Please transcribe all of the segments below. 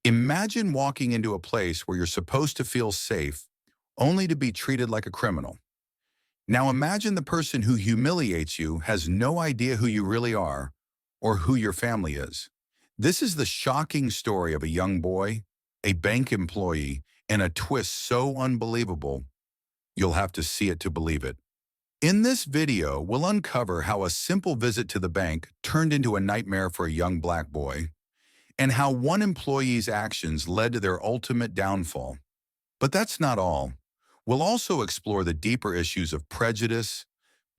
Imagine walking into a place where you're supposed to feel safe, only to be treated like a criminal. Now imagine the person who humiliates you has no idea who you really are or who your family is. This is the shocking story of a young boy, a bank employee, and a twist so unbelievable, you'll have to see it to believe it. In this video, we'll uncover how a simple visit to the bank turned into a nightmare for a young black boy, and how one employee's actions led to their ultimate downfall. But that's not all. We'll also explore the deeper issues of prejudice,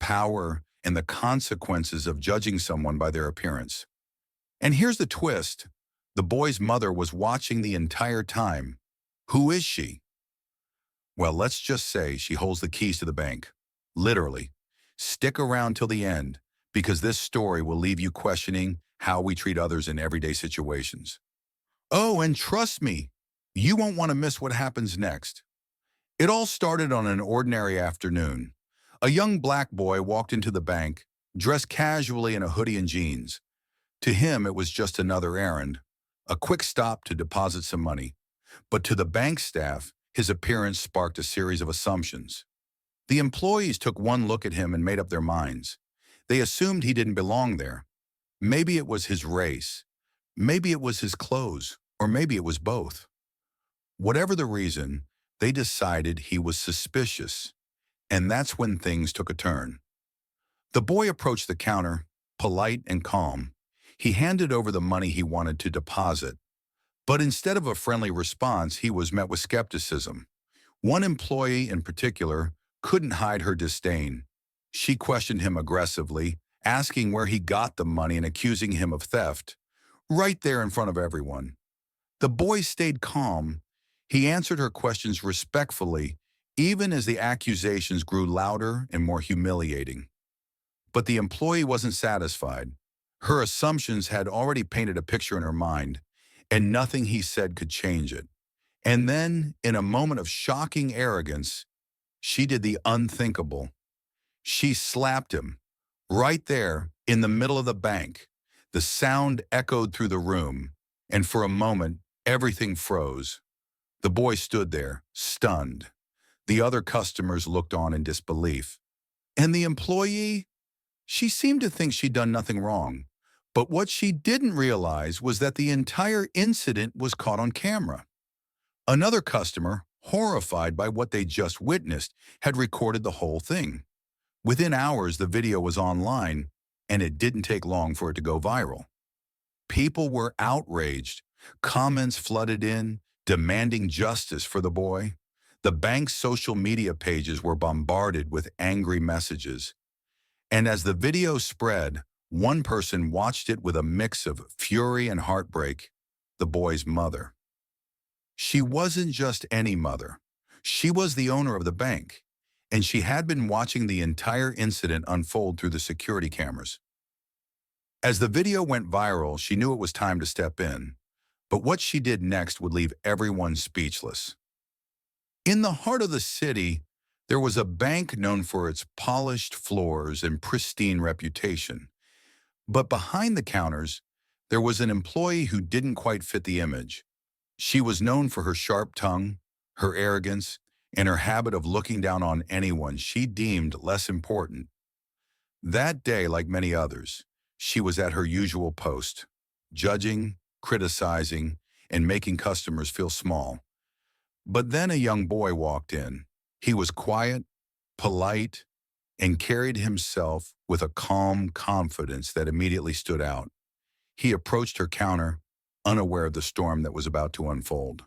power, and the consequences of judging someone by their appearance. And here's the twist. The boy's mother was watching the entire time. Who is she? Well, let's just say she holds the keys to the bank. Literally. Stick around till the end, because this story will leave you questioning how we treat others in everyday situations. Oh, and trust me, you won't want to miss what happens next. It all started on an ordinary afternoon. A young black boy walked into the bank, dressed casually in a hoodie and jeans. To him, it was just another errand, a quick stop to deposit some money. But to the bank staff, his appearance sparked a series of assumptions. The employees took one look at him and made up their minds. They assumed he didn't belong there. Maybe it was his race, maybe it was his clothes, or maybe it was both. Whatever the reason, they decided he was suspicious, and that's when things took a turn. The boy approached the counter, polite and calm. He handed over the money he wanted to deposit. But instead of a friendly response, he was met with skepticism. One employee in particular couldn't hide her disdain. She questioned him aggressively, asking where he got the money and accusing him of theft, right there in front of everyone. The boy stayed calm. He answered her questions respectfully, even as the accusations grew louder and more humiliating. But the employee wasn't satisfied. Her assumptions had already painted a picture in her mind, and nothing he said could change it. And then, in a moment of shocking arrogance, she did the unthinkable. She slapped him, right there in the middle of the bank. The sound echoed through the room, and for a moment, everything froze. The boy stood there, stunned. The other customers looked on in disbelief. And the employee? She seemed to think she'd done nothing wrong. But what she didn't realize was that the entire incident was caught on camera. Another customer, horrified by what they just witnessed, had recorded the whole thing. Within hours, the video was online, and it didn't take long for it to go viral. People were outraged. Comments flooded in, demanding justice for the boy. The bank's social media pages were bombarded with angry messages. And as the video spread, one person watched it with a mix of fury and heartbreak: the boy's mother. She wasn't just any mother. She was the owner of the bank, and she had been watching the entire incident unfold through the security cameras. As the video went viral, she knew it was time to step in, but what she did next would leave everyone speechless. In the heart of the city, there was a bank known for its polished floors and pristine reputation. But behind the counters, there was an employee who didn't quite fit the image. She was known for her sharp tongue, her arrogance, and her habit of looking down on anyone she deemed less important. That day, like many others, she was at her usual post, judging, criticizing, and making customers feel small. But then a young boy walked in. He was quiet, polite, and carried himself with a calm confidence that immediately stood out. He approached her counter, unaware of the storm that was about to unfold.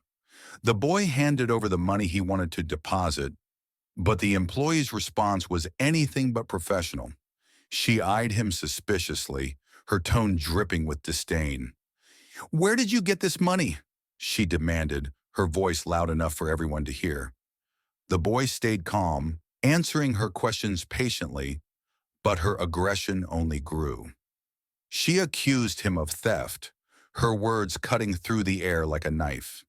The boy handed over the money he wanted to deposit, but the employee's response was anything but professional. She eyed him suspiciously, her tone dripping with disdain. "Where did you get this money?" she demanded, her voice loud enough for everyone to hear. The boy stayed calm, answering her questions patiently, but her aggression only grew. She accused him of theft, her words cutting through the air like a knife.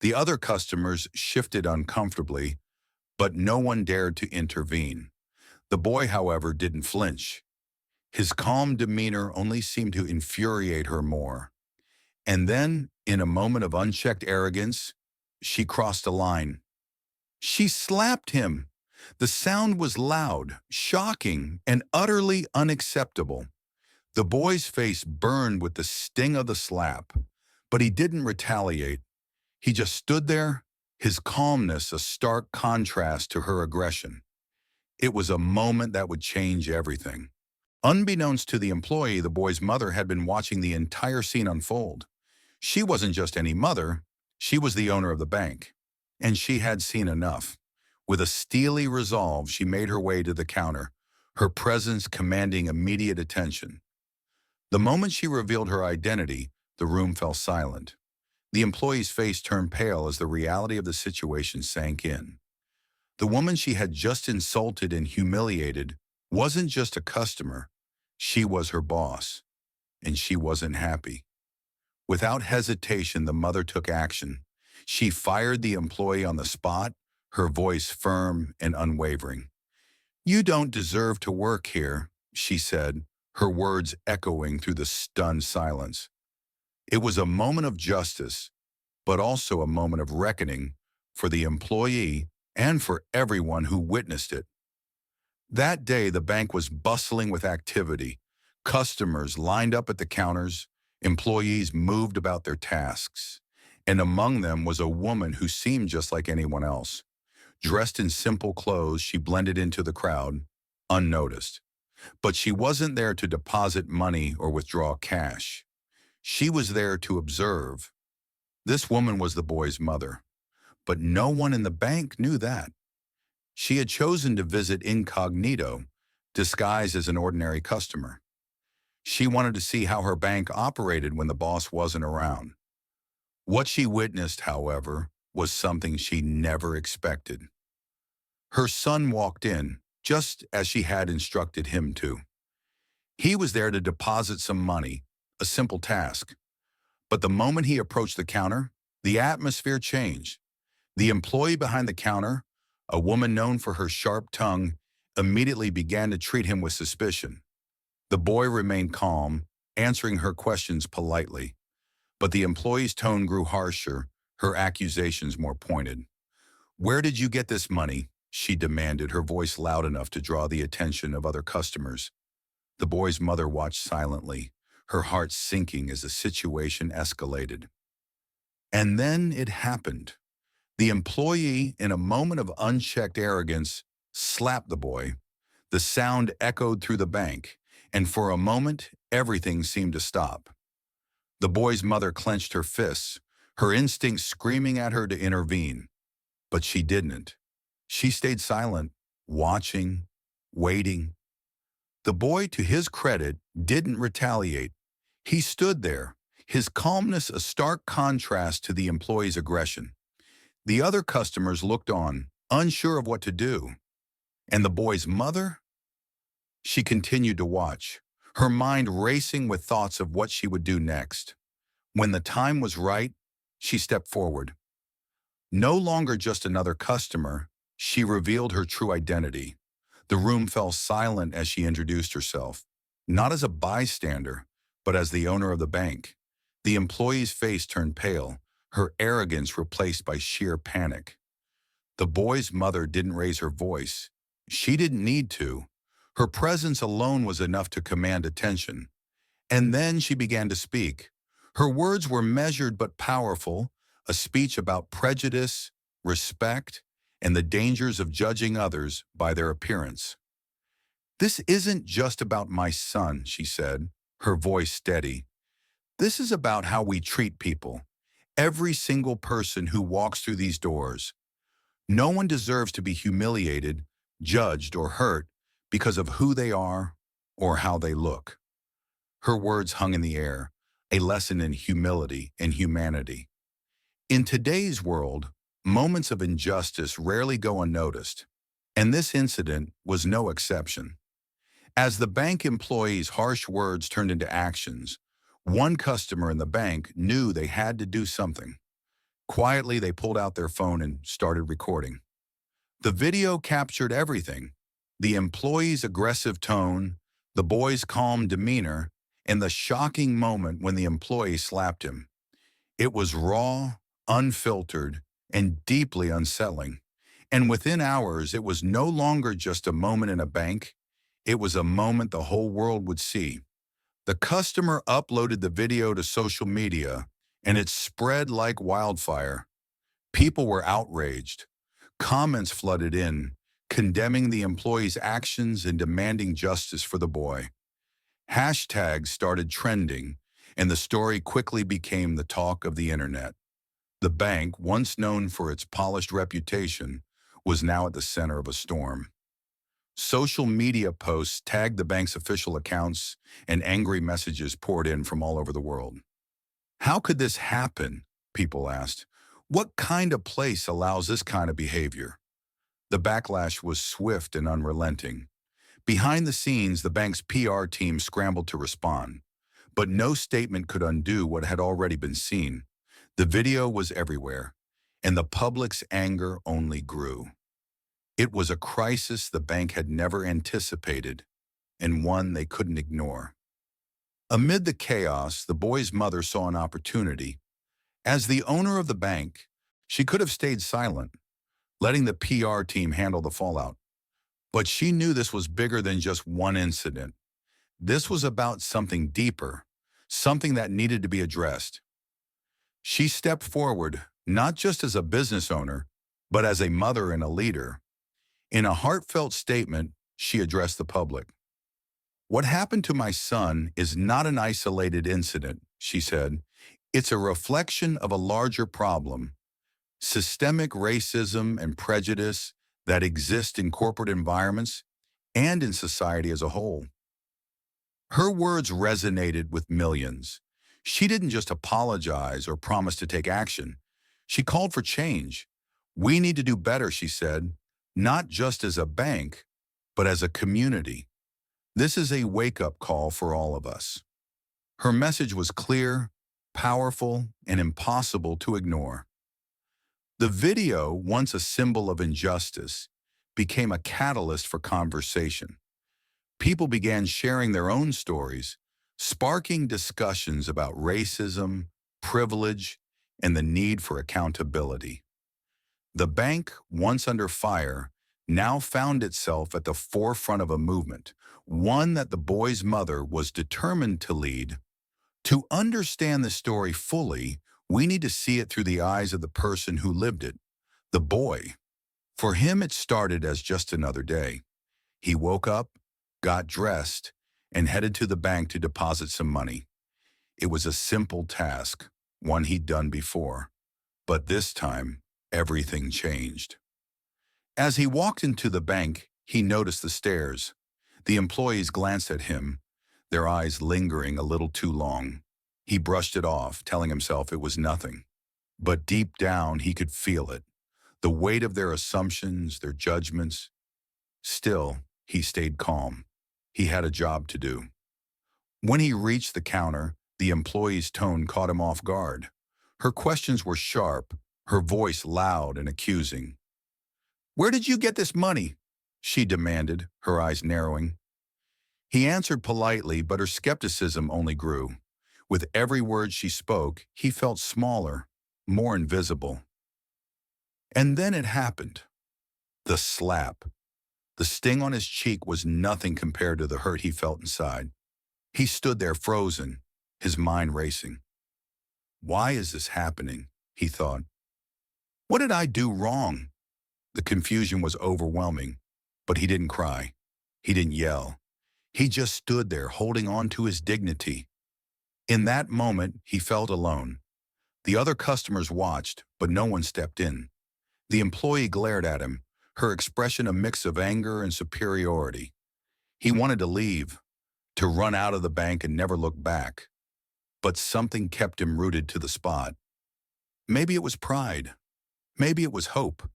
The other customers shifted uncomfortably, but no one dared to intervene. The boy, however, didn't flinch. His calm demeanor only seemed to infuriate her more. And then, In a moment of unchecked arrogance, she crossed a line. She slapped him. The sound was loud, shocking, and utterly unacceptable. The boy's face burned with the sting of the slap, but he didn't retaliate. He just stood there, his calmness a stark contrast to her aggression. It was a moment that would change everything. Unbeknownst to the employee, the boy's mother had been watching the entire scene unfold. She wasn't just any mother, she was the owner of the bank. And she had seen enough. With a steely resolve, she made her way to the counter, her presence commanding immediate attention. The moment she revealed her identity, the room fell silent. The employee's face turned pale as the reality of the situation sank in. The woman she had just insulted and humiliated wasn't just a customer, she was her boss, and she wasn't happy. Without hesitation, the mother took action. She fired the employee on the spot, her voice firm and unwavering. "You don't deserve to work here," she said, her words echoing through the stunned silence. It was a moment of justice, but also a moment of reckoning for the employee and for everyone who witnessed it. That day, the bank was bustling with activity. Customers lined up at the counters, employees moved about their tasks, and among them was a woman who seemed just like anyone else. Dressed in simple clothes, she blended into the crowd, unnoticed. But she wasn't there to deposit money or withdraw cash. She was there to observe. This woman was the boy's mother, but no one in the bank knew that. She had chosen to visit incognito, disguised as an ordinary customer. She wanted to see how her bank operated when the boss wasn't around. What she witnessed, however, was something she never expected. Her son walked in, just as she had instructed him to. He was there to deposit some money, a simple task. But the moment he approached the counter, the atmosphere changed. The employee behind the counter, a woman known for her sharp tongue, immediately began to treat him with suspicion. The boy remained calm, answering her questions politely. But the employee's tone grew harsher, her accusations more pointed. "Where did you get this money?" she demanded, her voice loud enough to draw the attention of other customers. The boy's mother watched silently, her heart sinking as the situation escalated. And then it happened. The employee, in a moment of unchecked arrogance, slapped the boy. The sound echoed through the bank, and for a moment, everything seemed to stop. The boy's mother clenched her fists, her instincts screaming at her to intervene. But she didn't. She stayed silent, watching, waiting. The boy, to his credit, didn't retaliate. He stood there, his calmness a stark contrast to the employee's aggression. The other customers looked on, unsure of what to do. And the boy's mother? She continued to watch, her mind racing with thoughts of what she would do next. When the time was right, she stepped forward. No longer just another customer, she revealed her true identity. The room fell silent as she introduced herself, not as a bystander, but as the owner of the bank. The employee's face turned pale, her arrogance replaced by sheer panic. The boy's mother didn't raise her voice. She didn't need to. Her presence alone was enough to command attention. And then she began to speak. Her words were measured but powerful, a speech about prejudice, respect, and the dangers of judging others by their appearance. "This isn't just about my son," she said, her voice steady. "This is about how we treat people. Every single person who walks through these doors. No one deserves to be humiliated, judged, or hurt because of who they are or how they look." Her words hung in the air, a lesson in humility and humanity. In today's world, moments of injustice rarely go unnoticed, and this incident was no exception. As the bank employee's harsh words turned into actions, one customer in the bank knew they had to do something. Quietly, they pulled out their phone and started recording. The video captured everything: the employee's aggressive tone, the boy's calm demeanor, and the shocking moment when the employee slapped him. It was raw, unfiltered, and deeply unsettling. And within hours, it was no longer just a moment in a bank. It was a moment the whole world would see. The customer uploaded the video to social media, and it spread like wildfire. People were outraged. Comments flooded in, condemning the employee's actions and demanding justice for the boy. Hashtags started trending, and the story quickly became the talk of the internet. The bank, once known for its polished reputation, was now at the center of a storm. Social media posts tagged the bank's official accounts, and angry messages poured in from all over the world. How could this happen? People asked. What kind of place allows this kind of behavior? The backlash was swift and unrelenting. Behind the scenes, the bank's PR team scrambled to respond, but no statement could undo what had already been seen. The video was everywhere, and the public's anger only grew. It was a crisis the bank had never anticipated, and one they couldn't ignore. Amid the chaos, the boy's mother saw an opportunity. As the owner of the bank, she could have stayed silent, letting the PR team handle the fallout. But she knew this was bigger than just one incident. This was about something deeper, something that needed to be addressed. She stepped forward, not just as a business owner, but as a mother and a leader. In a heartfelt statement, she addressed the public. "What happened to my son is not an isolated incident," she said. "It's a reflection of a larger problem, systemic racism and prejudice that exist in corporate environments and in society as a whole." Her words resonated with millions. She didn't just apologize or promise to take action. She called for change. "We need to do better," she said, "not just as a bank, but as a community." This is a wake-up call for all of us. Her message was clear, powerful, and impossible to ignore. The video, once a symbol of injustice, became a catalyst for conversation. People began sharing their own stories, sparking discussions about racism, privilege, and the need for accountability. The bank, once under fire, now found itself at the forefront of a movement, one that the boy's mother was determined to lead. To understand the story fully, we need to see it through the eyes of the person who lived it, the boy. For him, it started as just another day. He woke up, got dressed, and headed to the bank to deposit some money. It was a simple task, one he'd done before. But this time, everything changed. As he walked into the bank, he noticed the stares. The employees glanced at him, their eyes lingering a little too long. He brushed it off, telling himself it was nothing. But deep down, he could feel it, the weight of their assumptions, their judgments. Still, he stayed calm. He had a job to do. When he reached the counter, the employee's tone caught him off guard. Her questions were sharp, her voice loud and accusing. "Where did you get this money?" she demanded, her eyes narrowing. He answered politely, but her skepticism only grew. With every word she spoke, he felt smaller, more invisible. And then it happened. The slap. The sting on his cheek was nothing compared to the hurt he felt inside. He stood there frozen, his mind racing. Why is this happening? He thought. What did I do wrong? The confusion was overwhelming, but he didn't cry. He didn't yell. He just stood there holding on to his dignity. In that moment, he felt alone. The other customers watched, but no one stepped in. The employee glared at him, her expression a mix of anger and superiority. He wanted to leave, to run out of the bank and never look back. But something kept him rooted to the spot. Maybe it was pride. Maybe it was hope.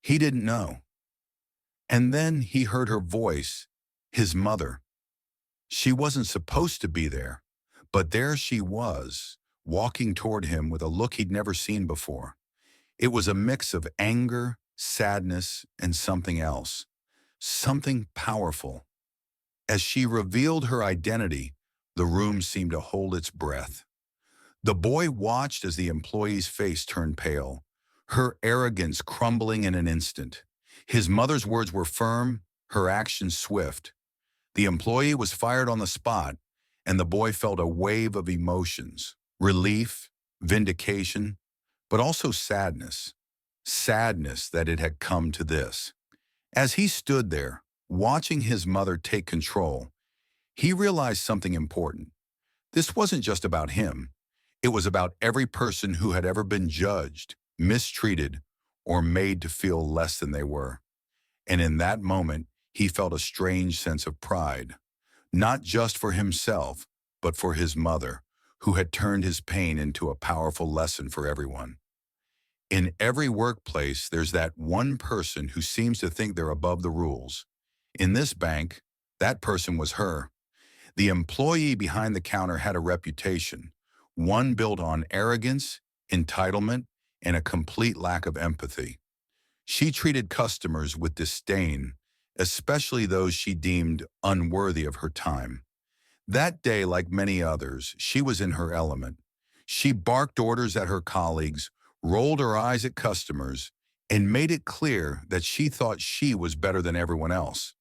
He didn't know. And then he heard her voice, his mother. She wasn't supposed to be there, but there she was, walking toward him with a look he'd never seen before. It was a mix of anger, sadness, and something else, something powerful. As she revealed her identity, the room seemed to hold its breath. The boy watched as the employee's face turned pale, her arrogance crumbling in an instant. His mother's words were firm, her actions swift. The employee was fired on the spot, and the boy felt a wave of emotions, relief, vindication, but also sadness. Sadness that it had come to this. As he stood there, watching his mother take control, he realized something important. This wasn't just about him. It was about every person who had ever been judged, mistreated, or made to feel less than they were. And in that moment, he felt a strange sense of pride, not just for himself, but for his mother, who had turned his pain into a powerful lesson for everyone. In every workplace, there's that one person who seems to think they're above the rules. In this bank, that person was her. The employee behind the counter had a reputation, one built on arrogance, entitlement, and a complete lack of empathy. She treated customers with disdain, especially those she deemed unworthy of her time. That day, like many others, she was in her element. She barked orders at her colleagues, rolled her eyes at customers, and made it clear that she thought she was better than everyone else.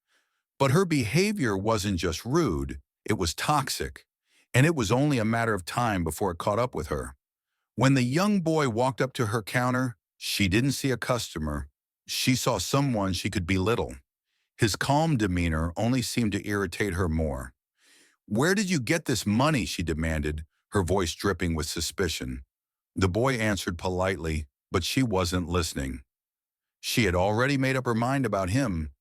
But her behavior wasn't just rude, it was toxic, and it was only a matter of time before it caught up with her. When the young boy walked up to her counter, she didn't see a customer. She saw someone she could belittle. His calm demeanor only seemed to irritate her more. "Where did you get this money?" she demanded, her voice dripping with suspicion. The boy answered politely, but she wasn't listening. She had already made up her mind about him.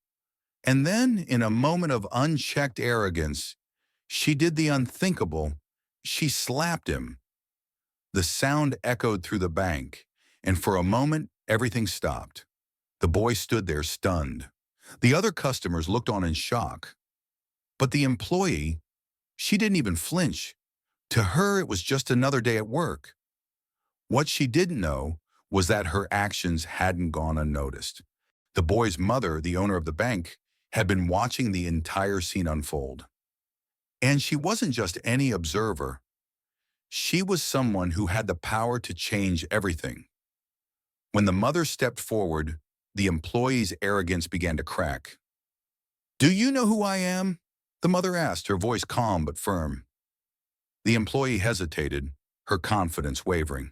And then, in a moment of unchecked arrogance, she did the unthinkable. She slapped him. The sound echoed through the bank, and for a moment, everything stopped. The boy stood there stunned. The other customers looked on in shock. But the employee, she didn't even flinch. To her, it was just another day at work. What she didn't know was that her actions hadn't gone unnoticed. The boy's mother, the owner of the bank, had been watching the entire scene unfold. And she wasn't just any observer. She was someone who had the power to change everything. When the mother stepped forward, the employee's arrogance began to crack. "Do you know who I am?" the mother asked, her voice calm but firm. The employee hesitated, her confidence wavering.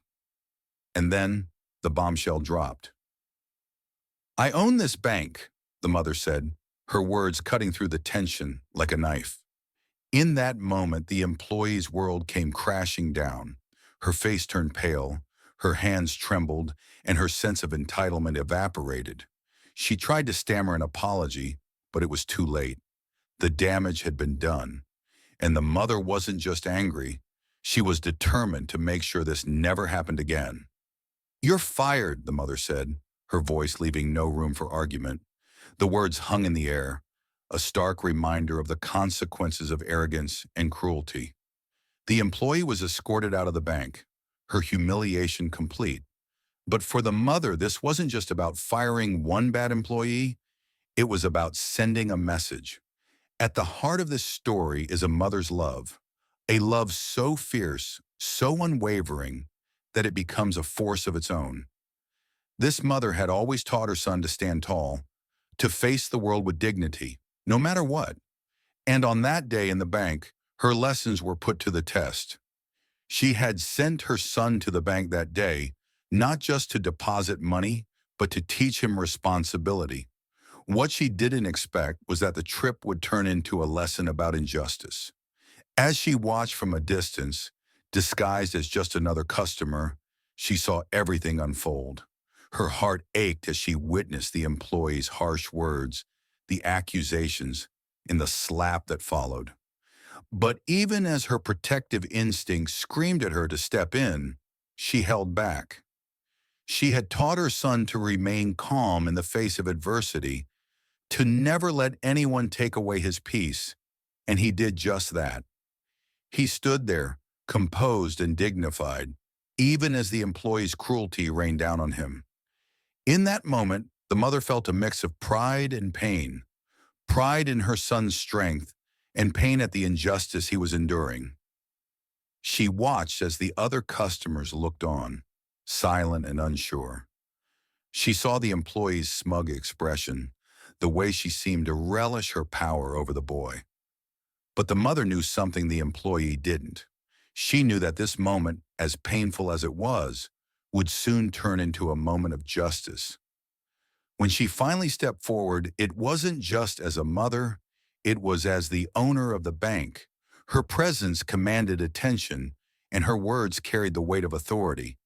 And then the bombshell dropped. "I own this bank," the mother said, her words cutting through the tension like a knife. In that moment, the employee's world came crashing down. Her face turned pale, her hands trembled, and her sense of entitlement evaporated. She tried to stammer an apology, but it was too late. The damage had been done, and the mother wasn't just angry. She was determined to make sure this never happened again. "You're fired," the mother said, her voice leaving no room for argument. The words hung in the air, a stark reminder of the consequences of arrogance and cruelty. The employee was escorted out of the bank, her humiliation complete. But for the mother, this wasn't just about firing one bad employee, it was about sending a message. At the heart of this story is a mother's love, a love so fierce, so unwavering, that it becomes a force of its own. This mother had always taught her son to stand tall, to face the world with dignity, no matter what. And on that day in the bank, her lessons were put to the test. She had sent her son to the bank that day, not just to deposit money, but to teach him responsibility. What she didn't expect was that the trip would turn into a lesson about injustice. As she watched from a distance, disguised as just another customer, she saw everything unfold. Her heart ached as she witnessed the employee's harsh words, the accusations, and the slap that followed. But even as her protective instinct screamed at her to step in, she held back. She had taught her son to remain calm in the face of adversity, to never let anyone take away his peace, and he did just that. He stood there, composed and dignified, even as the employee's cruelty rained down on him. In that moment, the mother felt a mix of pride and pain, pride in her son's strength and pain at the injustice he was enduring. She watched as the other customers looked on, silent and unsure. She saw the employee's smug expression, the way she seemed to relish her power over the boy. But the mother knew something the employee didn't. She knew that this moment, as painful as it was, would soon turn into a moment of justice. When she finally stepped forward, it wasn't just as a mother, it was as the owner of the bank. Her presence commanded attention, and her words carried the weight of authority.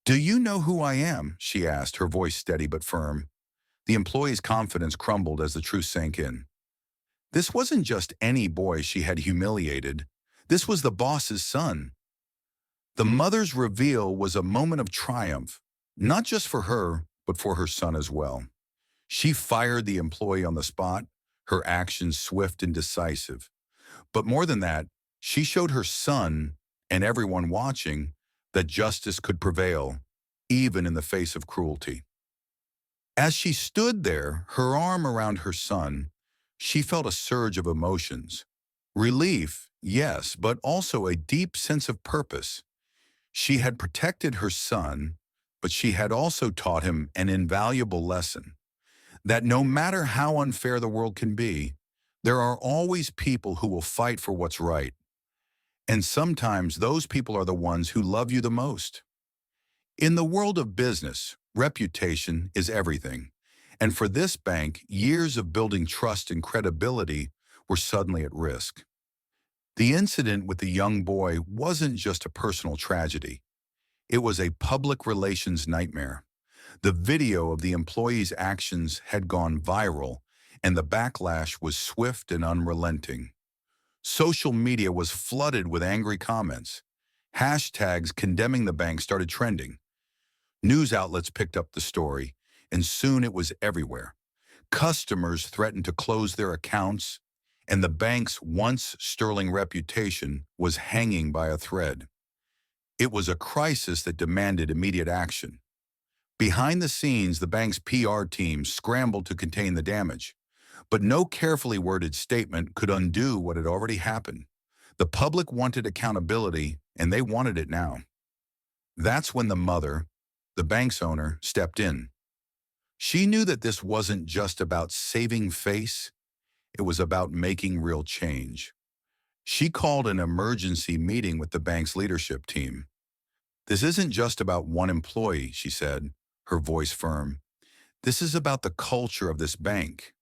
"Do you know who I am?" she asked, her voice steady but firm. The employee's confidence crumbled as the truth sank in. This wasn't just any boy she had humiliated. This was the boss's son. The mother's reveal was a moment of triumph, not just for her, but for her son as well. She fired the employee on the spot, her actions swift and decisive. But more than that, she showed her son and everyone watching that justice could prevail, even in the face of cruelty. As she stood there, her arm around her son, she felt a surge of emotions. Relief, yes, but also a deep sense of purpose. She had protected her son, but she had also taught him an invaluable lesson, that no matter how unfair the world can be, there are always people who will fight for what's right. And sometimes those people are the ones who love you the most. In the world of business, reputation is everything. And for this bank, years of building trust and credibility were suddenly at risk. The incident with the young boy wasn't just a personal tragedy. It was a public relations nightmare. The video of the employee's actions had gone viral, and the backlash was swift and unrelenting. Social media was flooded with angry comments. Hashtags condemning the bank started trending. News outlets picked up the story, and soon it was everywhere. Customers threatened to close their accounts, and the bank's once sterling reputation was hanging by a thread. It was a crisis that demanded immediate action. Behind the scenes, the bank's PR team scrambled to contain the damage, but no carefully worded statement could undo what had already happened. The public wanted accountability, and they wanted it now. That's when the mother, the bank's owner, stepped in. She knew that this wasn't just about saving face, it was about making real change. She called an emergency meeting with the bank's leadership team. "This isn't just about one employee," she said, her voice firm. "This is about the culture of this bank.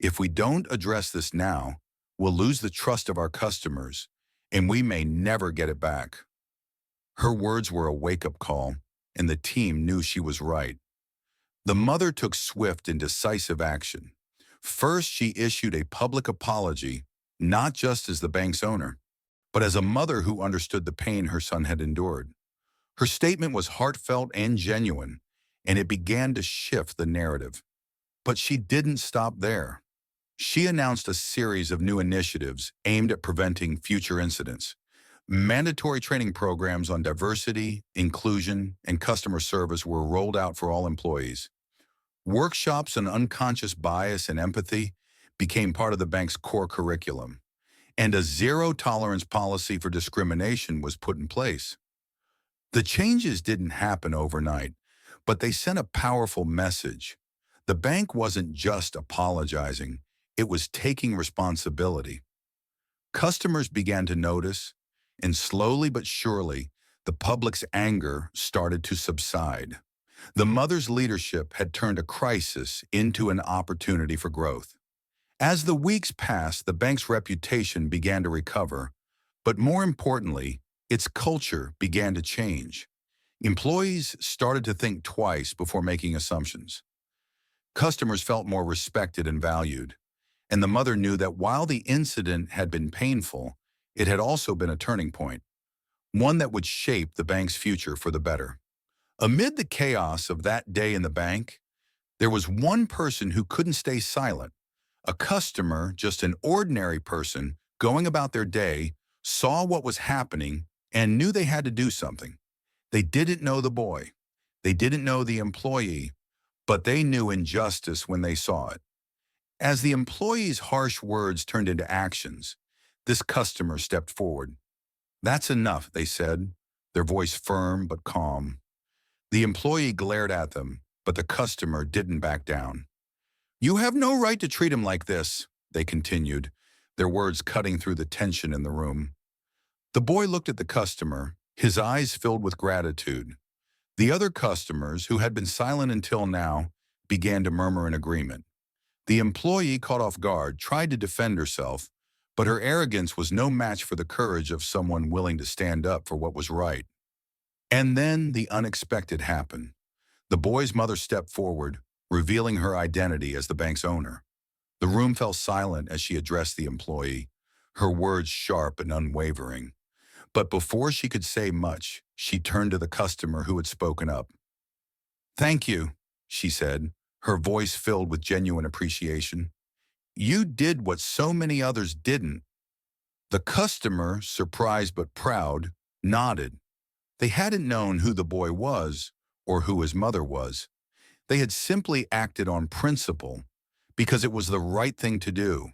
If we don't address this now, we'll lose the trust of our customers, and we may never get it back." Her words were a wake-up call, and the team knew she was right. The mother took swift and decisive action. First, she issued a public apology, not just as the bank's owner, but as a mother who understood the pain her son had endured. Her statement was heartfelt and genuine, and it began to shift the narrative. But she didn't stop there. She announced a series of new initiatives aimed at preventing future incidents. Mandatory training programs on diversity, inclusion, and customer service were rolled out for all employees. Workshops on unconscious bias and empathy became part of the bank's core curriculum, and a zero-tolerance policy for discrimination was put in place. The changes didn't happen overnight, but they sent a powerful message. The bank wasn't just apologizing, it was taking responsibility. Customers began to notice, and slowly but surely, the public's anger started to subside. The mother's leadership had turned a crisis into an opportunity for growth. As the weeks passed, the bank's reputation began to recover, but more importantly, its culture began to change. Employees started to think twice before making assumptions. Customers felt more respected and valued, and the mother knew that while the incident had been painful, it had also been a turning point, one that would shape the bank's future for the better. Amid the chaos of that day in the bank, there was one person who couldn't stay silent. A customer, just an ordinary person, going about their day, saw what was happening and knew they had to do something. They didn't know the boy. They didn't know the employee, but they knew injustice when they saw it. As the employee's harsh words turned into actions, this customer stepped forward. "That's enough," they said, their voice firm but calm. The employee glared at them, but the customer didn't back down. "You have no right to treat him like this," they continued, their words cutting through the tension in the room. The boy looked at the customer, his eyes filled with gratitude. The other customers, who had been silent until now, began to murmur in agreement. The employee, caught off guard, tried to defend herself, but her arrogance was no match for the courage of someone willing to stand up for what was right. And then the unexpected happened. The boy's mother stepped forward, revealing her identity as the bank's owner. The room fell silent as she addressed the employee, her words sharp and unwavering. But before she could say much, she turned to the customer who had spoken up. "Thank you," she said, her voice filled with genuine appreciation. "You did what so many others didn't." The customer, surprised but proud, nodded. They hadn't known who the boy was or who his mother was. They had simply acted on principle because it was the right thing to do.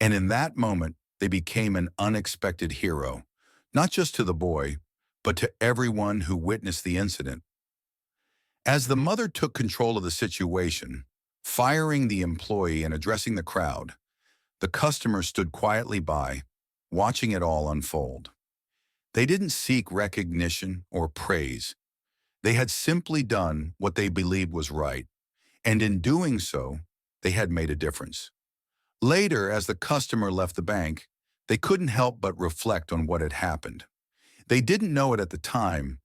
And in that moment, they became an unexpected hero, not just to the boy, but to everyone who witnessed the incident. As the mother took control of the situation, firing the employee and addressing the crowd, the customer stood quietly by, watching it all unfold. They didn't seek recognition or praise. They had simply done what they believed was right, and in doing so, they had made a difference. Later, as the customer left the bank, they couldn't help but reflect on what had happened. They didn't know it at the time,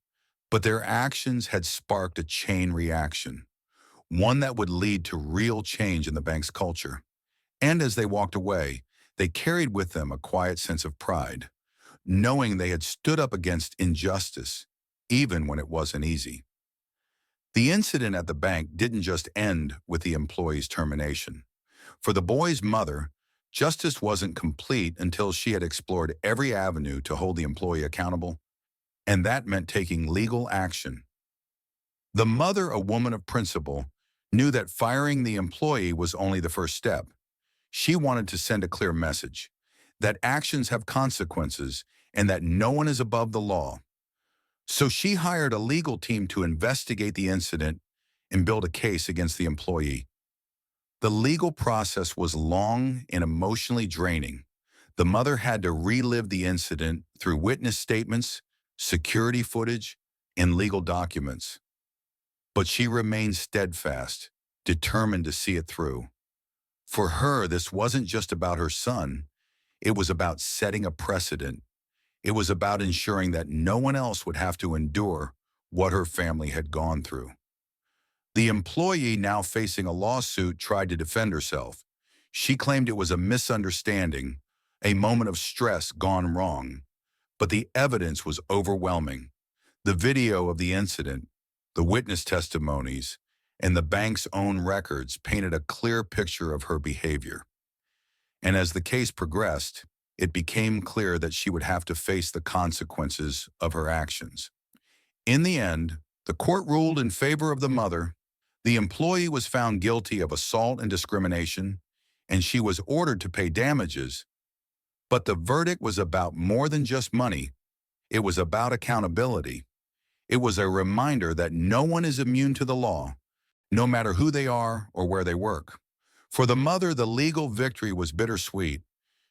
but their actions had sparked a chain reaction, one that would lead to real change in the bank's culture. And as they walked away, they carried with them a quiet sense of pride, knowing they had stood up against injustice, even when it wasn't easy. The incident at the bank didn't just end with the employee's termination. For the boy's mother, justice wasn't complete until she had explored every avenue to hold the employee accountable, and that meant taking legal action. The mother, a woman of principle, knew that firing the employee was only the first step. She wanted to send a clear message that actions have consequences and that no one is above the law. So she hired a legal team to investigate the incident and build a case against the employee. The legal process was long and emotionally draining. The mother had to relive the incident through witness statements, security footage, and legal documents. But she remained steadfast, determined to see it through. For her, this wasn't just about her son. It was about setting a precedent. It was about ensuring that no one else would have to endure what her family had gone through. The employee, now facing a lawsuit, tried to defend herself. She claimed it was a misunderstanding, a moment of stress gone wrong. But the evidence was overwhelming. The video of the incident, the witness testimonies, and the bank's own records painted a clear picture of her behavior. And as the case progressed, it became clear that she would have to face the consequences of her actions. In the end, the court ruled in favor of the mother. The employee was found guilty of assault and discrimination, and she was ordered to pay damages. But the verdict was about more than just money. It was about accountability. It was a reminder that no one is immune to the law, no matter who they are or where they work. For the mother, the legal victory was bittersweet.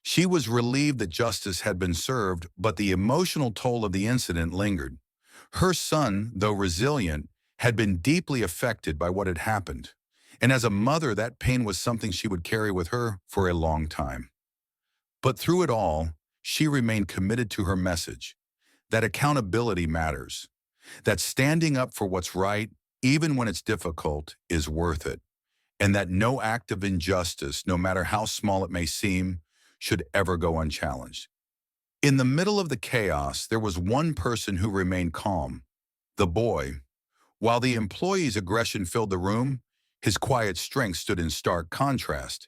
She was relieved that justice had been served, but the emotional toll of the incident lingered. Her son, though resilient, had been deeply affected by what had happened. And as a mother, that pain was something she would carry with her for a long time. But through it all, she remained committed to her message, that accountability matters, that standing up for what's right, even when it's difficult, is worth it, and that no act of injustice, no matter how small it may seem, should ever go unchallenged. In the middle of the chaos, there was one person who remained calm, the boy. While the employee's aggression filled the room, his quiet strength stood in stark contrast.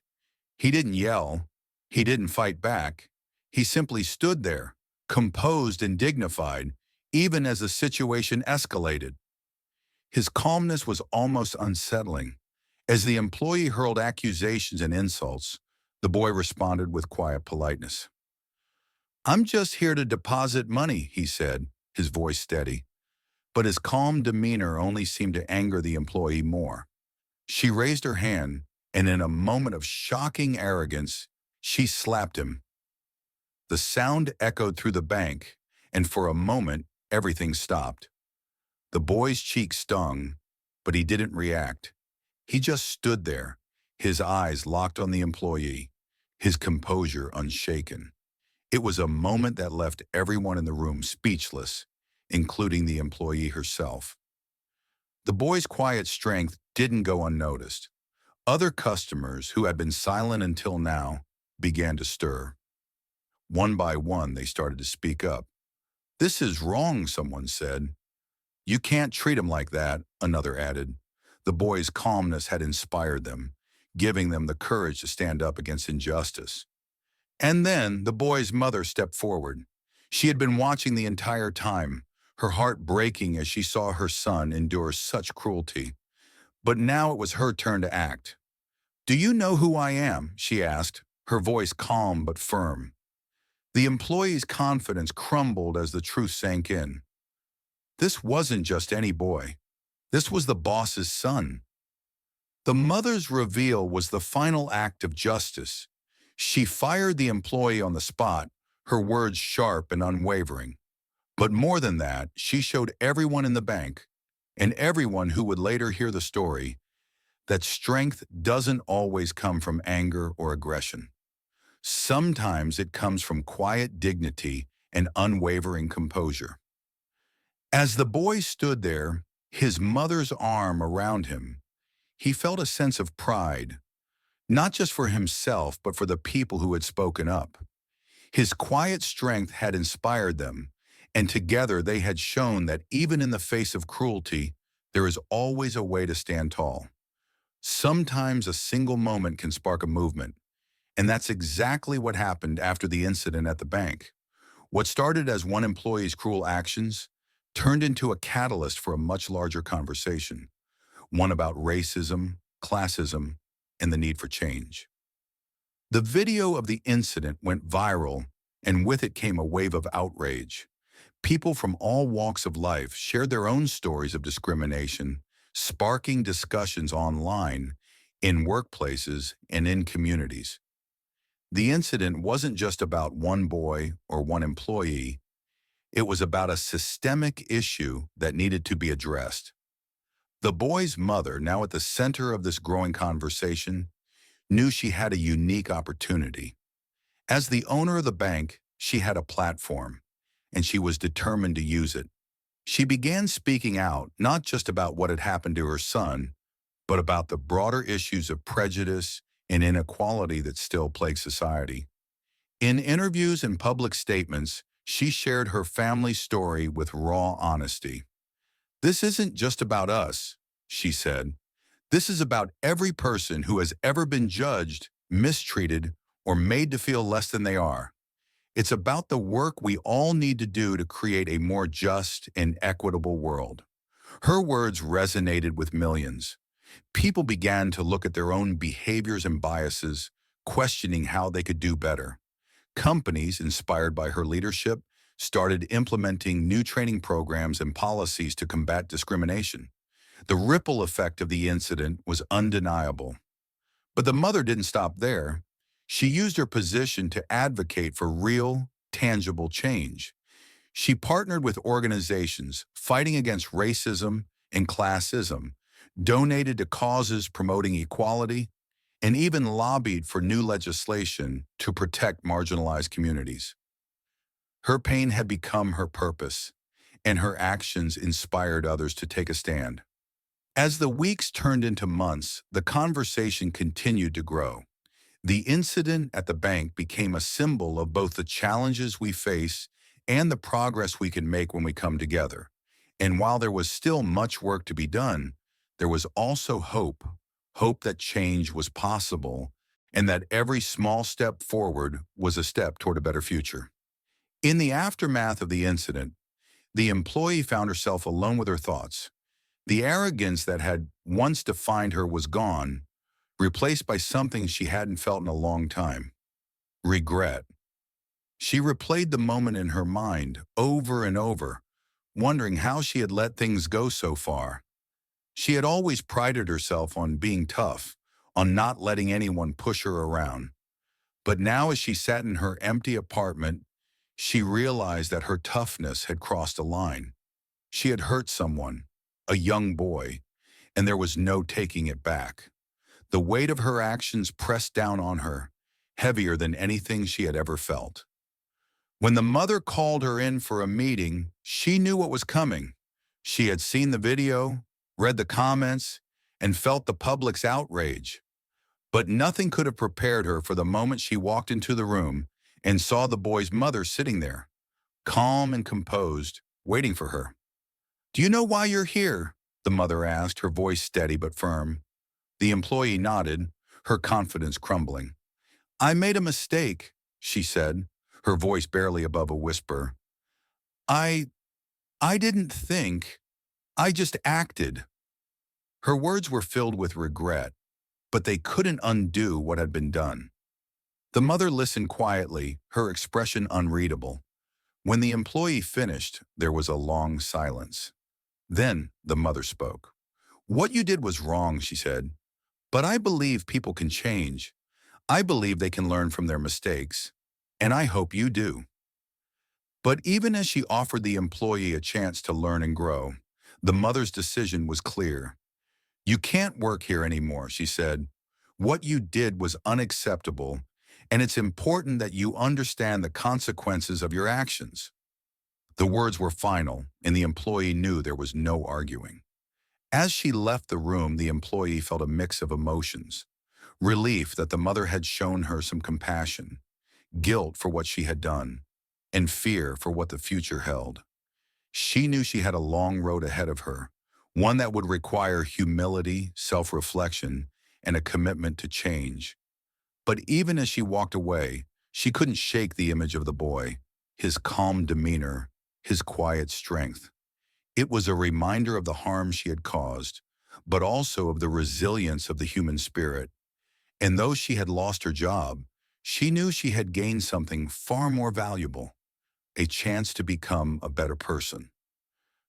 He didn't yell. He didn't fight back. He simply stood there, composed and dignified, even as the situation escalated. His calmness was almost unsettling. As the employee hurled accusations and insults, the boy responded with quiet politeness. "I'm just here to deposit money," he said, his voice steady. But his calm demeanor only seemed to anger the employee more. She raised her hand, and in a moment of shocking arrogance, she slapped him. The sound echoed through the bank, and for a moment, everything stopped. The boy's cheek stung, but he didn't react. He just stood there, his eyes locked on the employee, his composure unshaken. It was a moment that left everyone in the room speechless, including the employee herself. The boy's quiet strength didn't go unnoticed. Other customers who had been silent until now began to stir. One by one, they started to speak up. "This is wrong," someone said. "You can't treat him like that," another added. The boy's calmness had inspired them, giving them the courage to stand up against injustice. And then the boy's mother stepped forward. She had been watching the entire time, her heart breaking as she saw her son endure such cruelty. But now it was her turn to act. "Do you know who I am?" she asked, her voice calm but firm. The employee's confidence crumbled as the truth sank in. This wasn't just any boy. This was the boss's son. The mother's reveal was the final act of justice. She fired the employee on the spot, her words sharp and unwavering. But more than that, she showed everyone in the bank, and everyone who would later hear the story, that strength doesn't always come from anger or aggression. Sometimes it comes from quiet dignity and unwavering composure. As the boy stood there, his mother's arm around him, he felt a sense of pride, not just for himself, but for the people who had spoken up. His quiet strength had inspired them, and together they had shown that even in the face of cruelty, there is always a way to stand tall. Sometimes a single moment can spark a movement, and that's exactly what happened after the incident at the bank. What started as one employee's cruel actions turned into a catalyst for a much larger conversation, one about racism, classism, and the need for change. The video of the incident went viral, and with it came a wave of outrage. People from all walks of life shared their own stories of discrimination, sparking discussions online, in workplaces, and in communities. The incident wasn't just about one boy or one employee. It was about a systemic issue that needed to be addressed. The boy's mother, now at the center of this growing conversation, knew she had a unique opportunity. As the owner of the bank, she had a platform, and she was determined to use it. She began speaking out not just about what had happened to her son, but about the broader issues of prejudice and inequality that still plague society. In interviews and public statements, she shared her family's story with raw honesty. "This isn't just about us," she said. "This is about every person who has ever been judged, mistreated, or made to feel less than they are. It's about the work we all need to do to create a more just and equitable world." Her words resonated with millions. People began to look at their own behaviors and biases, questioning how they could do better. Companies, inspired by her leadership, started implementing new training programs and policies to combat discrimination. The ripple effect of the incident was undeniable. But the mother didn't stop there. She used her position to advocate for real, tangible change. She partnered with organizations fighting against racism and classism, donated to causes promoting equality, and even lobbied for new legislation to protect marginalized communities. Her pain had become her purpose, and her actions inspired others to take a stand. As the weeks turned into months, the conversation continued to grow. The incident at the bank became a symbol of both the challenges we face and the progress we can make when we come together. And while there was still much work to be done, there was also hope that change was possible and that every small step forward was a step toward a better future. In the aftermath of the incident, the employee found herself alone with her thoughts. The arrogance that had once defined her was gone, replaced by something she hadn't felt in a long time: regret. She replayed the moment in her mind over and over, wondering how she had let things go so far. She had always prided herself on being tough, on not letting anyone push her around. But now as she sat in her empty apartment, she realized that her toughness had crossed a line. She had hurt someone, a young boy, and there was no taking it back. The weight of her actions pressed down on her, heavier than anything she had ever felt. When the mother called her in for a meeting, she knew what was coming. She had seen the video, read the comments, and felt the public's outrage. But nothing could have prepared her for the moment she walked into the room and saw the boy's mother sitting there, calm and composed, waiting for her. "Do you know why you're here?" the mother asked, her voice steady but firm. The employee nodded, her confidence crumbling. "I made a mistake," she said, her voice barely above a whisper. I, I didn't think. I just acted." Her words were filled with regret, but they couldn't undo what had been done. The mother listened quietly, her expression unreadable. When the employee finished, there was a long silence. Then the mother spoke. "What you did was wrong," she said, "but I believe people can change. I believe they can learn from their mistakes, and I hope you do." But even as she offered the employee a chance to learn and grow, the mother's decision was clear. "You can't work here anymore," she said. "What you did was unacceptable, and it's important that you understand the consequences of your actions." The words were final, and the employee knew there was no arguing. As she left the room, the employee felt a mix of emotions. Relief that the mother had shown her some compassion, guilt for what she had done, and fear for what the future held. She knew she had a long road ahead of her, one that would require humility, self-reflection, and a commitment to change. But even as she walked away, she couldn't shake the image of the boy, his calm demeanor, his quiet strength. It was a reminder of the harm she had caused, but also of the resilience of the human spirit. And though she had lost her job, she knew she had gained something far more valuable, a chance to become a better person.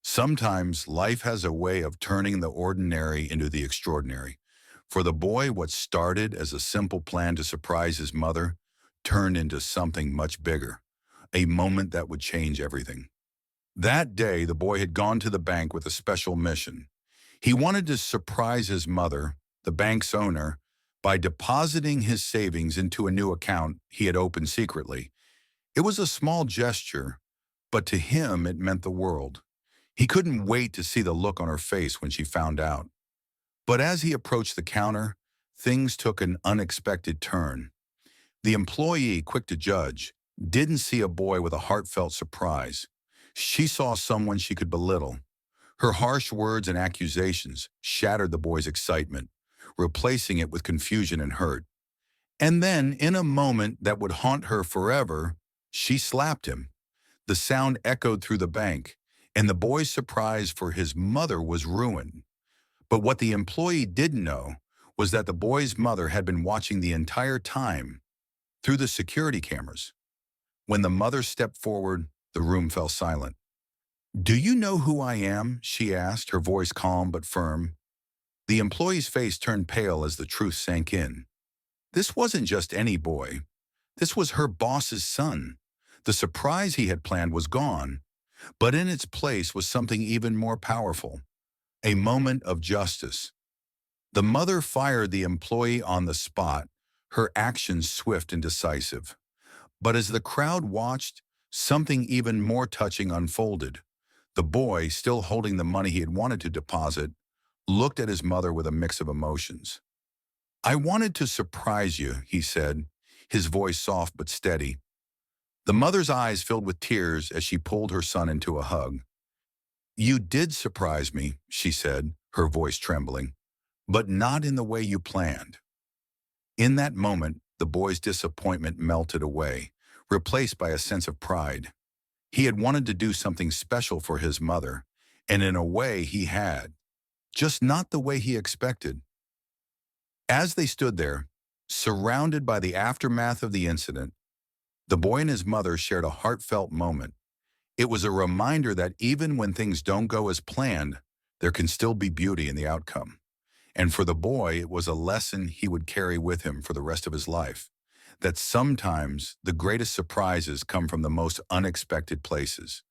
Sometimes life has a way of turning the ordinary into the extraordinary. For the boy, what started as a simple plan to surprise his mother turned into something much bigger, a moment that would change everything. That day, the boy had gone to the bank with a special mission. He wanted to surprise his mother, the bank's owner, by depositing his savings into a new account he had opened secretly. It was a small gesture, but to him it meant the world. He couldn't wait to see the look on her face when she found out. But as he approached the counter, things took an unexpected turn. The employee, quick to judge, didn't see a boy with a heartfelt surprise. She saw someone she could belittle. Her harsh words and accusations shattered the boy's excitement, replacing it with confusion and hurt. And then, in a moment that would haunt her forever, she slapped him. The sound echoed through the bank, and the boy's surprise for his mother was ruined. But what the employee didn't know was that the boy's mother had been watching the entire time through the security cameras. When the mother stepped forward, the room fell silent. "Do you know who I am?" she asked, her voice calm but firm. The employee's face turned pale as the truth sank in. This wasn't just any boy. This was her boss's son. The surprise he had planned was gone, but in its place was something even more powerful, a moment of justice. The mother fired the employee on the spot, her actions swift and decisive. But as the crowd watched, something even more touching unfolded. The boy, still holding the money he had wanted to deposit, looked at his mother with a mix of emotions. "I wanted to surprise you," he said, his voice soft but steady. The mother's eyes filled with tears as she pulled her son into a hug. "You did surprise me," she said, her voice trembling, "but not in the way you planned." In that moment, the boy's disappointment melted away, replaced by a sense of pride. He had wanted to do something special for his mother, and in a way he had, just not the way he expected. As they stood there, surrounded by the aftermath of the incident, The boy and his mother shared a heartfelt moment. It was a reminder that even when things don't go as planned, there can still be beauty in the outcome. And for the boy, it was a lesson he would carry with him for the rest of his life, that sometimes the greatest surprises come from the most unexpected places.